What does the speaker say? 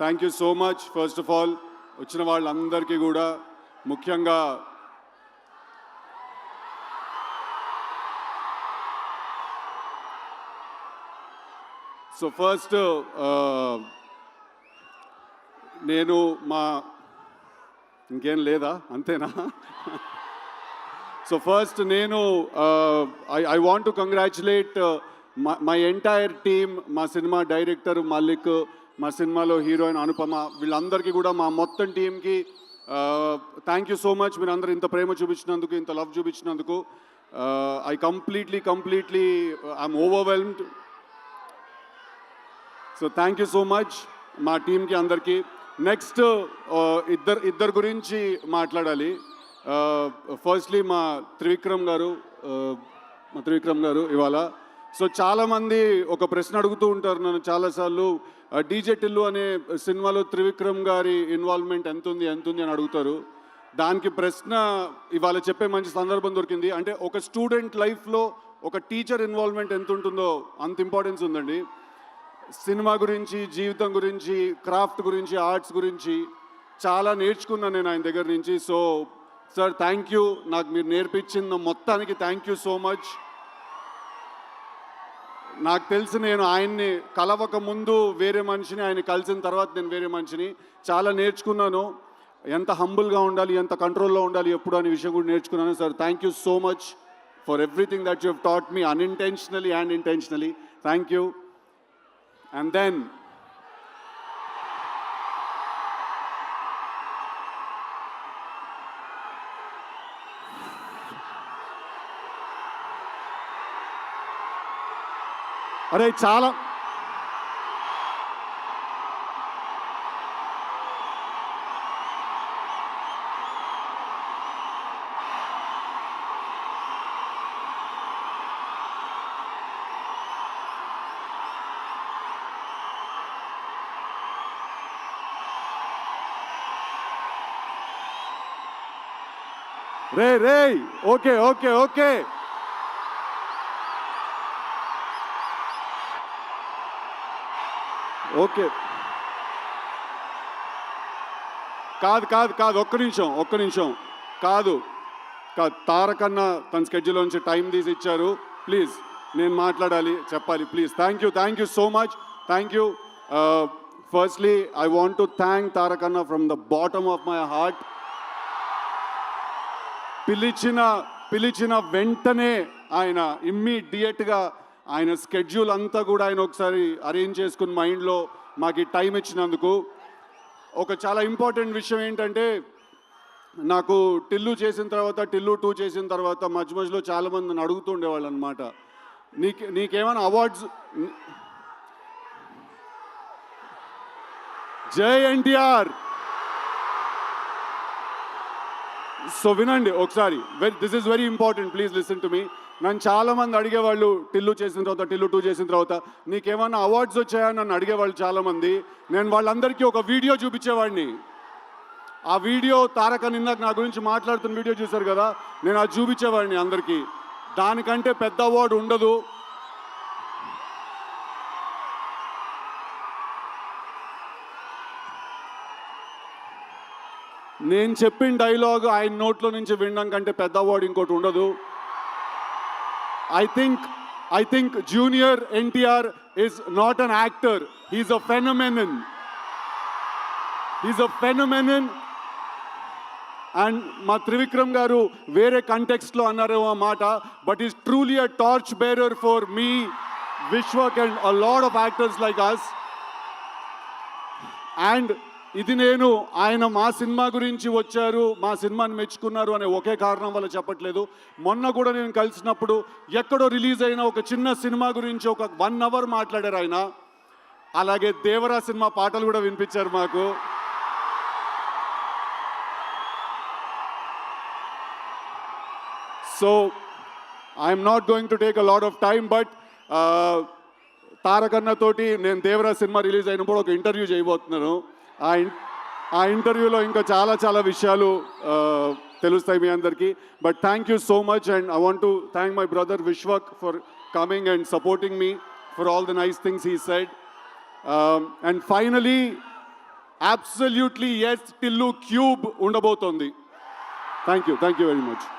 Thank you so much. First of all వచ్చిన వాళ్ళందరికీ కూడా ముఖ్యంగా సో ఫస్ట్ నేను మా ఇంకేం లేదా అంతేనా? సో ఫస్ట్ నేను I want to congratulate my entire team, మా సినిమా డైరెక్టర్ మల్లిక్, మా సినిమాలో హీరోయిన్ అనుపమ, వీళ్ళందరికీ కూడా మా మొత్తం టీంకి థ్యాంక్ యూ సో మచ్. మీరు అందరూ ఇంత ప్రేమ చూపించినందుకు, ఇంత లవ్ చూపించినందుకు I completely I'm overwhelmed. So thank you so much మా టీంకి అందరికీ. నెక్స్ట్ ఇద్దరు గురించి మాట్లాడాలి. ఫస్ట్లీ మా త్రివిక్రమ్ గారు ఇవాళ. సో చాలామంది ఒక ప్రశ్న అడుగుతూ ఉంటారు నన్ను చాలాసార్లు, డీజే టిల్లు అనే సినిమాలో త్రివిక్రమ్ గారి ఇన్వాల్వ్మెంట్ ఎంత ఉంది అని అడుగుతారు. దానికి ప్రశ్న ఇవాళ చెప్పే మంచి సందర్భం దొరికింది. అంటే ఒక స్టూడెంట్ లైఫ్లో ఒక టీచర్ ఇన్వాల్వ్మెంట్ ఎంత ఉంటుందో అంత ఇంపార్టెన్స్ ఉందండి. సినిమా గురించి, జీవితం గురించి, క్రాఫ్ట్ గురించి, ఆర్ట్స్ గురించి చాలా నేర్చుకున్నాను నేను ఆయన దగ్గర నుంచి. సో సార్ థ్యాంక్ యూ, నాకు మీరు నేర్పించిన మొత్తానికి థ్యాంక్ యూ సో మచ్. నాకు తెలిసి నేను ఆయన్ని కలవక ముందు వేరే మనిషిని, ఆయన కలిసిన తర్వాత నేను వేరే మనిషిని. చాలా నేర్చుకున్నాను, ఎంత హంబుల్గా ఉండాలి, ఎంత కంట్రోల్లో ఉండాలి ఎప్పుడు అనే విషయం కూడా నేర్చుకున్నాను. Sir thank you so much for everything that you have taught me, unintentionally and intentionally. Thank you. And then అరే చాలా రే ఓకే కాదు ఒక్క నిమిషం కాదు తారక్ అన్న తన స్కెడ్యూల్ నుంచి టైం తీసి ఇచ్చారు. ప్లీజ్ నేను మాట్లాడాలి, చెప్పాలి, please. Thank you so much. Thank you. Firstly I want to thank Tarak అన్న from the bottom of my heart. పిలిచిన వెంటనే ఆయన ఇమ్మీడియట్గా ఆయన స్కెడ్యూల్ అంతా కూడా ఆయన ఒకసారి అరేంజ్ చేసుకుని మైండ్లో మాకు టైం ఇచ్చినందుకు. ఒక చాలా ఇంపార్టెంట్ విషయం ఏంటంటే, నాకు టిల్లు చేసిన తర్వాత, టిల్లు 2 చేసిన తర్వాత మధ్యలో చాలామంది నన్ను అడుగుతూ ఉండేవాళ్ళు అనమాట, నీకేమైనా అవార్డ్స్. జై ఎన్టీఆర్. సో వినండి ఒకసారి, this is very important, please listen to me. నన్ను చాలామంది అడిగేవాళ్ళు టిల్లు చేసిన తర్వాత, టిల్లు 2 చేసిన తర్వాత నీకేమన్నా అవార్డ్స్ వచ్చాయని నన్ను అడిగేవాళ్ళు చాలామంది. నేను వాళ్ళందరికీ ఒక వీడియో చూపించేవాడిని. ఆ వీడియో తారక్ ఇందాక నా గురించి మాట్లాడుతున్న వీడియో చూశారు కదా, నేను అది చూపించేవాడిని అందరికీ. దానికంటే పెద్ద అవార్డు ఉండదు. నేను చెప్పిన డైలాగ్ ఆయన నోట్లో నుంచి వినడం కంటే పెద్ద అవార్డు ఇంకోటి ఉండదు. I think Junior NTR is not an actor. He's a phenomenon. And మా త్రివిక్రమ్ గారు వేరే కంటెక్స్ట్లో అన్నారేమో ఆ మాట, but is truly a torch bearer for me, Vishwak and a lot of actors like us. అండ్ ఇది నేను ఆయన మా సినిమా గురించి వచ్చారు, మా సినిమాని మెచ్చుకున్నారు అనే ఒకే కారణం వల్ల చెప్పట్లేదు. మొన్న కూడా నేను కలిసినప్పుడు ఎక్కడో రిలీజ్ అయిన ఒక చిన్న సినిమా గురించి ఒక 1 hour మాట్లాడారు ఆయన. అలాగే దేవరా సినిమా పాటలు కూడా వినిపించారు మాకు. So I'm not going to take a lot of time, but Tarak అన్నతోటి నేను దేవరా సినిమా రిలీజ్ అయినప్పుడు ఒక ఇంటర్వ్యూ చేయబోతున్నాను. ఆ ఇంటర్వ్యూలో ఇంకా చాలా విషయాలు తెలుస్తాయి మీ అందరికీ. But thank you so much, and I want to thank my brother Vishwak for coming and supporting me for all the nice things he said. And finally absolutely yes Tillu cube ఉండబోతోంది. Thank you very much.